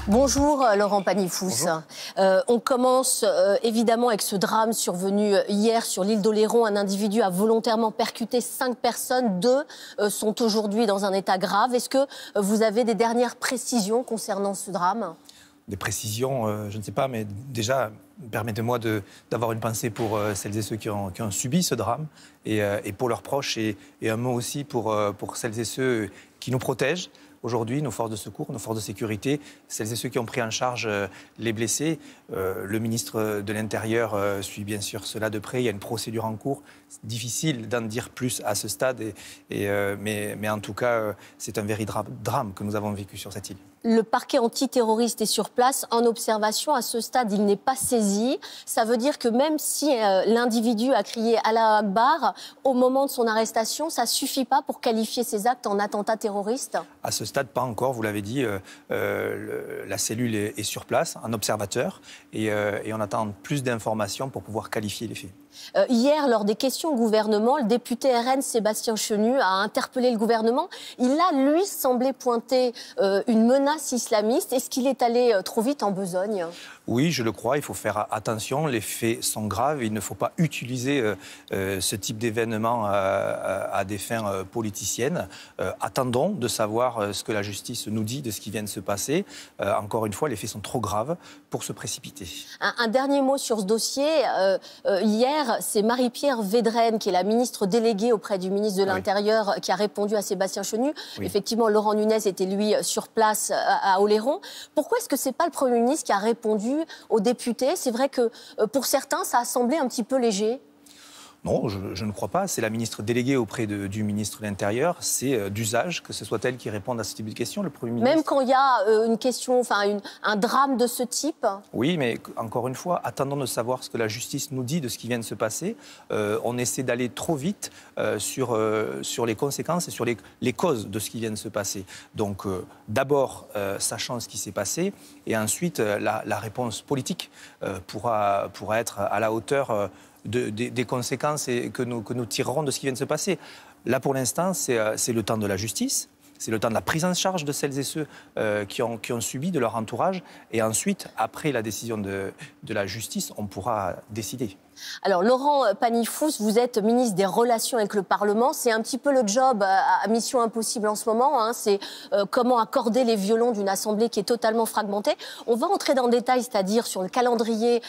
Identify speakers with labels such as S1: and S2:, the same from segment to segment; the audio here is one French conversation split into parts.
S1: Bonjour Laurent Pagny-Fous. On commence évidemment avec ce drame survenu hier sur l'île d'Oléron. Un individu a volontairement percuté 5 personnes. 2 sont aujourd'hui dans un état grave. Est-ce que vous avez des dernières précisions concernant ce drame ?
S2: Des précisions, je ne sais pas, mais déjà, permettez-moi d'avoir une pensée pour celles et ceux qui ont subi ce drame et pour leurs proches et un mot aussi pour celles et ceux qui nous protègent. Aujourd'hui, nos forces de secours, nos forces de sécurité, celles et ceux qui ont pris en charge les blessés. Le ministre de l'Intérieur suit bien sûr cela de près. Il y a une procédure en cours. C'est difficile d'en dire plus à ce stade, mais en tout cas, c'est un véritable drame que nous avons vécu sur cette île.
S1: Le parquet antiterroriste est sur place, en observation. À ce stade, il n'est pas saisi. Ça veut dire que même si l'individu a crié « Allah Akbar », au moment de son arrestation, ça ne suffit pas pour qualifier ces actes en attentat terroriste ?
S2: À ce stade, pas encore, vous l'avez dit. La cellule est sur place, en observateur, et on attend plus d'informations pour pouvoir qualifier les faits.
S1: Hier, lors des questions au gouvernement, le député RN Sébastien Chenu a interpellé le gouvernement. Il a, lui, semblé pointer une menace islamiste. Est-ce qu'il est allé trop vite en besogne ?
S2: Oui, je le crois. Il faut faire attention. Les faits sont graves. Il ne faut pas utiliser ce type d'événement à des fins politiciennes. Attendons de savoir ce que la justice nous dit de ce qui vient de se passer. Encore une fois, les faits sont trop graves pour se précipiter.
S1: Un dernier mot sur ce dossier. Hier, c'est Marie-Pierre Védrenne, qui est la ministre déléguée auprès du ministre de l'Intérieur, qui a répondu à Sébastien Chenu. Oui. Effectivement, Laurent Nunez était, lui, sur place à Oléron. Pourquoi est-ce que ce n'est pas le Premier ministre qui a répondu aux députés ? C'est vrai que pour certains, ça a semblé un petit peu léger.
S2: Non, je ne crois pas. C'est la ministre déléguée auprès du ministre de l'Intérieur. C'est d'usage que ce soit elle qui réponde à ce type de questions, le Premier ministre.
S1: Même quand il y a une question, un drame de ce type ?
S2: Oui, mais encore une fois, attendons de savoir ce que la justice nous dit de ce qui vient de se passer. On essaie d'aller trop vite sur les conséquences et sur les causes de ce qui vient de se passer. Donc, d'abord, sachant ce qui s'est passé, et ensuite, la réponse politique pourra être à la hauteur des conséquences que nous tirerons de ce qui vient de se passer. Là, pour l'instant, c'est le temps de la justice, c'est le temps de la prise en charge de celles et ceux qui ont subi de leur entourage. Et ensuite, après la décision de la justice, on pourra décider.
S1: Alors, Laurent Pagny-Fous, vous êtes ministre des Relations avec le Parlement. C'est un petit peu le job à mission impossible en ce moment. C'est comment accorder les violons d'une Assemblée qui est totalement fragmentée. On va entrer dans le détail, c'est-à-dire sur le calendrier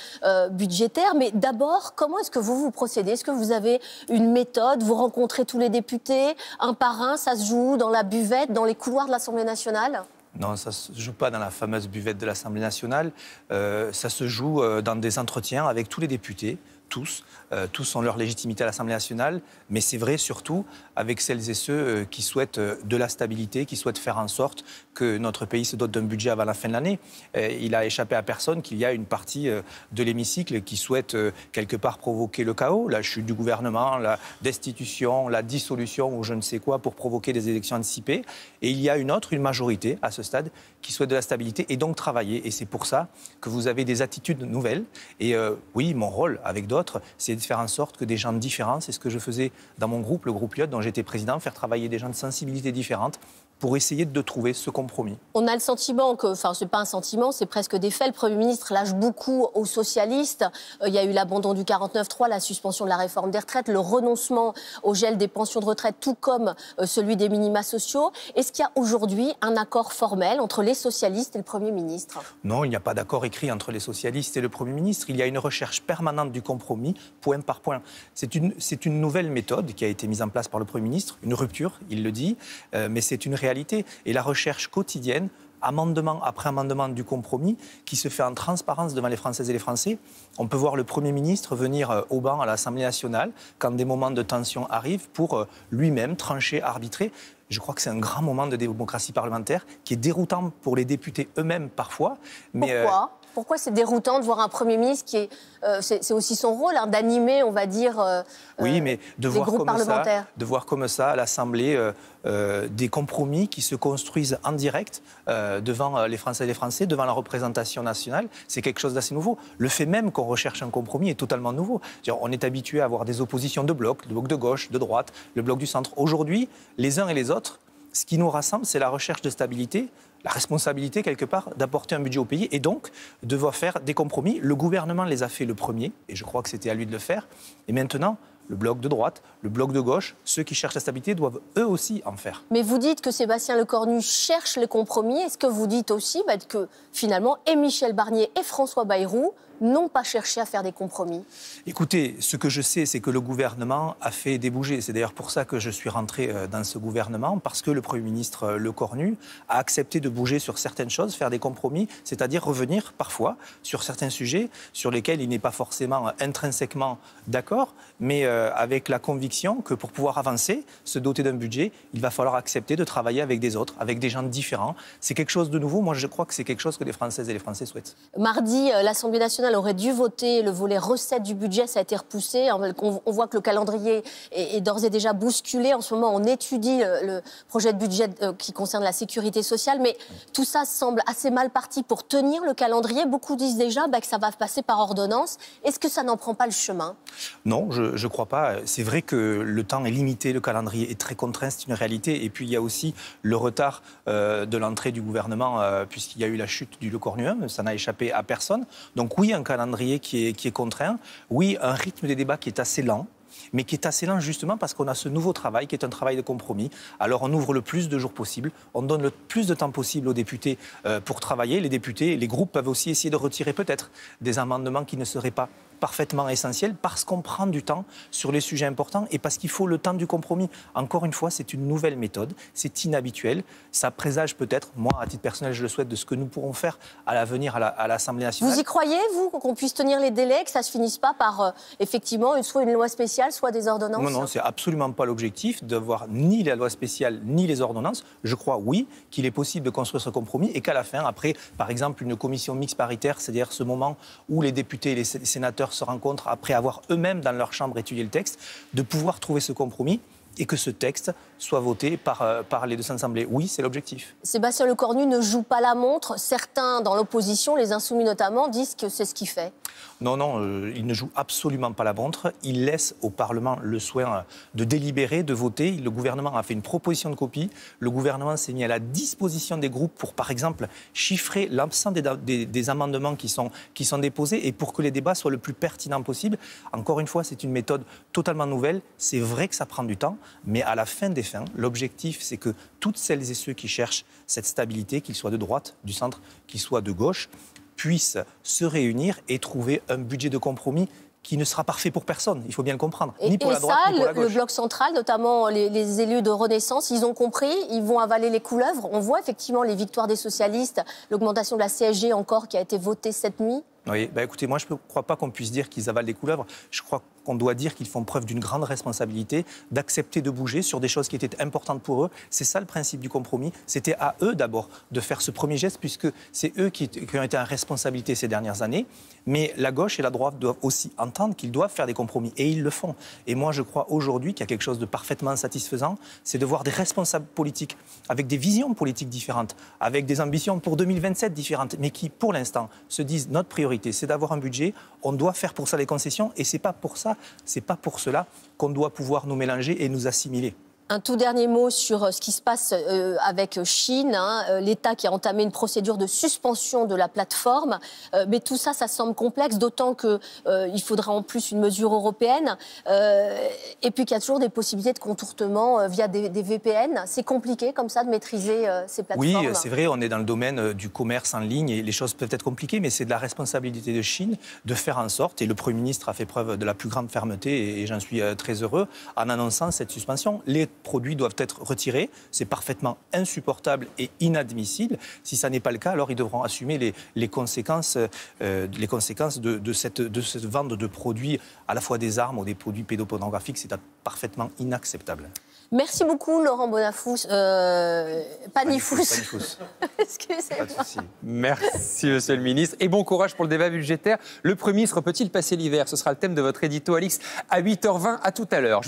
S1: budgétaire. Mais d'abord, comment est-ce que vous procédez ? Est-ce que vous avez une méthode ? Vous rencontrez tous les députés, un par un, ça se joue dans la buvette, dans les couloirs de l'Assemblée nationale ?
S2: Non, ça ne se joue pas dans la fameuse buvette de l'Assemblée nationale. Ça se joue dans des entretiens avec tous les députés. Tous ont leur légitimité à l'Assemblée nationale, mais c'est vrai surtout avec celles et ceux qui souhaitent de la stabilité, qui souhaitent faire en sorte que notre pays se dote d'un budget avant la fin de l'année. Il a échappé à personne qu'il y a une partie de l'hémicycle qui souhaite quelque part provoquer le chaos, la chute du gouvernement, la destitution, la dissolution ou je ne sais quoi pour provoquer des élections anticipées. Et il y a une majorité à ce stade qui souhaite de la stabilité et donc travailler. Et c'est pour ça que vous avez des attitudes nouvelles. Et oui, mon rôle avec d'autres, c'est de faire en sorte que des gens différents, c'est ce que je faisais dans mon groupe, le groupe Lyot, dont j'étais président, faire travailler des gens de sensibilités différentes pour essayer de trouver ce compromis.
S1: On a le sentiment que, c'est pas un sentiment, c'est presque des faits. Le Premier ministre lâche beaucoup aux socialistes. Il y a eu l'abandon du 49.3, la suspension de la réforme des retraites, le renoncement au gel des pensions de retraite, tout comme celui des minima sociaux. Est-ce qu'il y a aujourd'hui un accord formel entre les socialistes et le Premier ministre ?
S2: Non, il n'y a pas d'accord écrit entre les socialistes et le Premier ministre. Il y a une recherche permanente du compromis, point par point. C'est une nouvelle méthode qui a été mise en place par le Premier ministre, une rupture, il le dit, mais c'est une réalité. Et la recherche quotidienne, amendement après amendement du compromis, qui se fait en transparence devant les Françaises et les Français. On peut voir le Premier ministre venir au banc à l'Assemblée nationale quand des moments de tension arrivent pour lui-même trancher, arbitrer. Je crois que c'est un grand moment de démocratie parlementaire qui est déroutant pour les députés eux-mêmes parfois.
S1: Mais Pourquoi c'est déroutant de voir un Premier ministre qui est... c'est aussi son rôle d'animer, on va dire,
S2: oui, mais
S1: les groupes parlementaires.
S2: De voir comme ça à l'Assemblée des compromis qui se construisent en direct devant les Français et les Français, devant la représentation nationale, c'est quelque chose d'assez nouveau. Le fait même qu'on recherche un compromis est totalement nouveau. On est habitué à avoir des oppositions de blocs, le bloc de gauche, de droite, le bloc du centre. Aujourd'hui, les uns et les autres, ce qui nous rassemble, c'est la recherche de stabilité, la responsabilité, quelque part, d'apporter un budget au pays et donc de devoir faire des compromis. Le gouvernement les a fait le premier, et je crois que c'était à lui de le faire. Et maintenant, le bloc de droite, le bloc de gauche, ceux qui cherchent la stabilité doivent eux aussi en faire.
S1: Mais vous dites que Sébastien Lecornu cherche les compromis. Est-ce que vous dites aussi que finalement, et Michel Barnier et François Bayrou n'ont pas cherché à faire des compromis?
S2: Écoutez, ce que je sais, c'est que le gouvernement a fait des bougées. C'est d'ailleurs pour ça que je suis rentré dans ce gouvernement, parce que le Premier ministre Lecornu a accepté de bouger sur certaines choses, faire des compromis, c'est-à-dire revenir parfois sur certains sujets sur lesquels il n'est pas forcément intrinsèquement d'accord, mais avec la conviction que pour pouvoir avancer, se doter d'un budget, il va falloir accepter de travailler avec des autres, avec des gens différents. C'est quelque chose de nouveau. Moi, je crois que c'est quelque chose que les Françaises et les Français souhaitent.
S1: Mardi, l'Assemblée nationale aurait dû voter le volet recettes du budget, ça a été repoussé. On voit que le calendrier est d'ores et déjà bousculé. En ce moment, on étudie le projet de budget qui concerne la sécurité sociale, mais tout ça semble assez mal parti pour tenir le calendrier. Beaucoup disent déjà que ça va passer par ordonnance. Est-ce que ça n'en prend pas le chemin?
S2: Non, je ne crois pas. C'est vrai que le temps est limité, le calendrier est très contraint, c'est une réalité. Et puis il y a aussi le retard de l'entrée du gouvernement, puisqu'il y a eu la chute du Lecornu 1, ça n'a échappé à personne. Donc oui, un calendrier qui est contraint, oui, un rythme des débats qui est assez lent, mais qui est assez lent justement parce qu'on a ce nouveau travail qui est un travail de compromis. Alors on ouvre le plus de jours possible, on donne le plus de temps possible aux députés pour travailler. Les députés, les groupes peuvent aussi essayer de retirer peut-être des amendements qui ne seraient pas parfaitement essentiels parce qu'on prend du temps sur les sujets importants et parce qu'il faut le temps du compromis. Encore une fois, c'est une nouvelle méthode, c'est inhabituel. Ça présage peut-être, moi à titre personnel je le souhaite, de ce que nous pourrons faire à l'avenir à l'Assemblée nationale.
S1: Vous y croyez, vous, qu'on puisse tenir les délais, que ça ne se finisse pas par effectivement soit une loi spéciale, soit des ordonnances?
S2: Non, c'est absolument pas l'objectif d'avoir ni la loi spéciale ni les ordonnances. Je crois, oui, qu'il est possible de construire ce compromis et qu'à la fin, après, par exemple, une commission mixte paritaire, c'est-à-dire ce moment où les députés et les sénateurs se rencontrent après avoir eux-mêmes dans leur chambre étudié le texte, de pouvoir trouver ce compromis et que ce texte soit voté par les deux assemblées. Oui, c'est l'objectif.
S1: Sébastien Lecornu ne joue pas la montre. Certains dans l'opposition, les Insoumis notamment, disent que c'est ce qu'il fait.
S2: Non, il ne joue absolument pas la montre. Il laisse au Parlement le soin de délibérer, de voter. Le gouvernement a fait une proposition de copie. Le gouvernement s'est mis à la disposition des groupes pour, par exemple, chiffrer l'ensemble des amendements qui sont déposés et pour que les débats soient le plus pertinents possible. Encore une fois, c'est une méthode totalement nouvelle. C'est vrai que ça prend du temps, mais à la fin des fins, l'objectif, c'est que toutes celles et ceux qui cherchent cette stabilité, qu'ils soient de droite, du centre, qu'ils soient de gauche, puissent se réunir et trouver un budget de compromis qui ne sera parfait pour personne, il faut bien le comprendre, ni pour la droite, ni pour la gauche.
S1: Le bloc central, notamment les élus de Renaissance, ils ont compris, ils vont avaler les couleuvres. On voit effectivement les victoires des socialistes, l'augmentation de la CSG encore qui a été votée cette nuit.
S2: Oui, écoutez, moi je ne crois pas qu'on puisse dire qu'ils avalent des couleuvres. Je crois qu'on doit dire qu'ils font preuve d'une grande responsabilité, d'accepter de bouger sur des choses qui étaient importantes pour eux. C'est ça le principe du compromis. C'était à eux d'abord de faire ce premier geste, puisque c'est eux qui ont été en responsabilité ces dernières années. Mais la gauche et la droite doivent aussi entendre qu'ils doivent faire des compromis. Et ils le font. Et moi je crois aujourd'hui qu'il y a quelque chose de parfaitement satisfaisant, c'est de voir des responsables politiques avec des visions politiques différentes, avec des ambitions pour 2027 différentes, mais qui pour l'instant se disent notre priorité, c'est d'avoir un budget, on doit faire pour ça les concessions et c'est pas pour cela qu'on doit pouvoir nous mélanger et nous assimiler.
S1: Un tout dernier mot sur ce qui se passe avec Chine, l'État qui a entamé une procédure de suspension de la plateforme. Mais tout ça, ça semble complexe, d'autant qu'il faudra en plus une mesure européenne. Et puis qu'il y a toujours des possibilités de contournement via des VPN. C'est compliqué comme ça de maîtriser ces plateformes.
S2: Oui, c'est vrai, on est dans le domaine du commerce en ligne et les choses peuvent être compliquées, mais c'est de la responsabilité de Chine de faire en sorte, et le Premier ministre a fait preuve de la plus grande fermeté et j'en suis très heureux, en annonçant cette suspension. Les produits doivent être retirés. C'est parfaitement insupportable et inadmissible. Si ça n'est pas le cas, alors ils devront assumer les conséquences de cette vente de produits, à la fois des armes ou des produits pédopornographiques. C'est parfaitement inacceptable.
S1: Merci beaucoup, Laurent Bonafous. Panifous. Excusez-moi.
S2: Pas de souci.
S3: Merci, monsieur le ministre. Et bon courage pour le débat budgétaire. Le Premier ministre peut-il passer l'hiver? Ce sera le thème de votre édito, Alix, à 8h20. À tout à l'heure.